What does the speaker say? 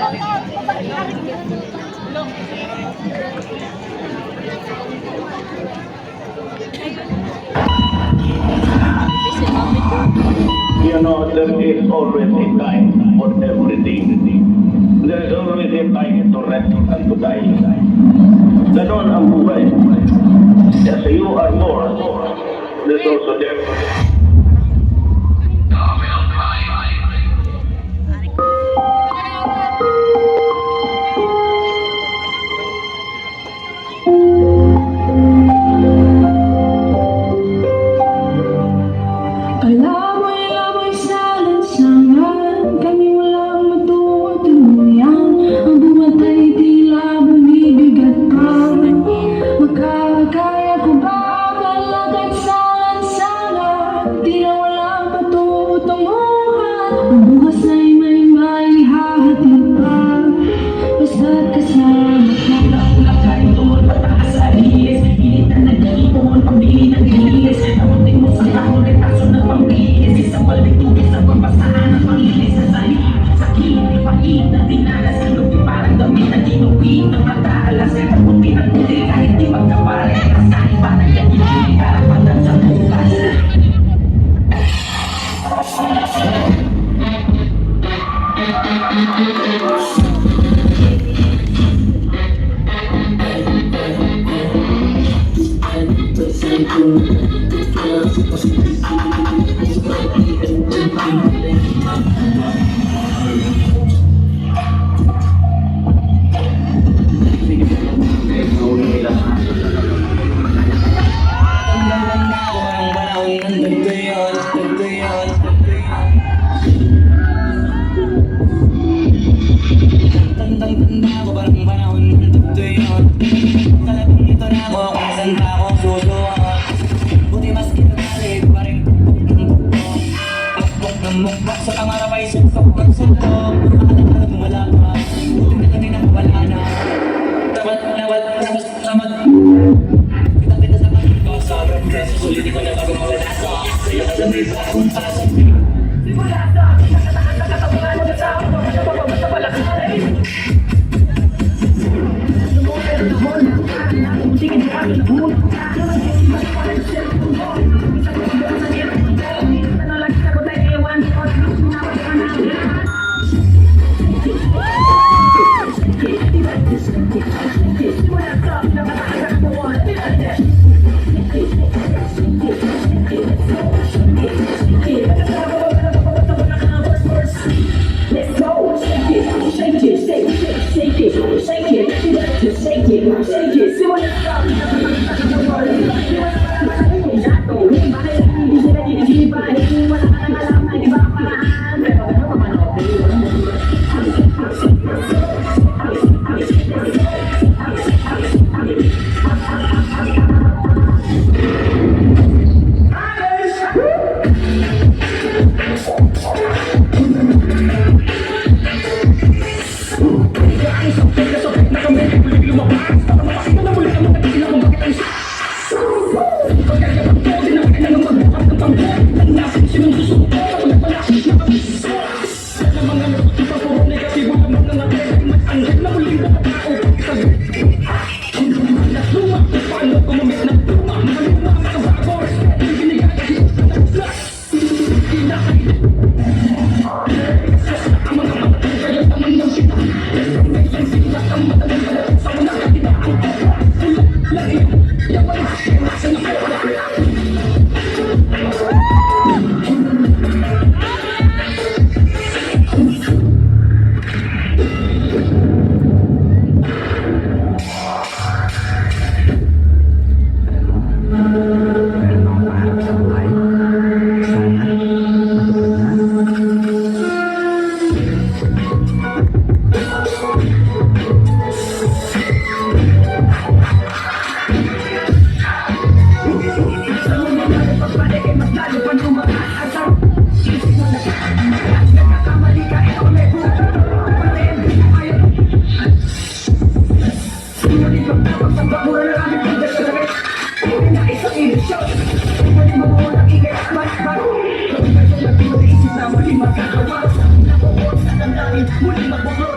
You know, there is always a time for everything. There is always a time to rest and to die. Ganon ang buhay. As you are born, there's also death. Palaboy-laboy sa lansangan, kami walang matutuluyan. Ang buwan ay tila bumibigat pa. Makakaya ko ba malagad sa lansangan? Di na walang patutunguhan. Ang bukas ay may maihahatid pa. Basta't kasama ka. Lakay doon pataas sa ihis, init na nag-iipon, pambili ng gilis. Namuntin mo sa kahon ay taso ng pambihis. Isang balik tubig sa pampasaan ng pangilis. Sa sali, sakit, pahit na dinalas. Lupi parang damit na ginuwi ng matalas. Namunti ng puti kahit di magkapare. Kasali pa ng gagigili, karapatan sa bukas. Tandang-tanda ko parang panahon ng tagtuyon. Talagang ito na ako kung saan pa ako susuot. Buti mas kinagalit pa rin pakbok ng mukbak sa pangarap ay suntok ng suntok. Nakalagang wala pa, buti na kami nang wala na. Tamat, tamat. Kita sa pagkiko, sobrang preso. Sulitin ko na bago mawala sa sa'yo ka lang may bagong pasok. Simula sa akin, nakatawa mo na sa ako. Basta malakas na rin. Muli magagawa, nabubuot sa damdamin, muli magbubuot.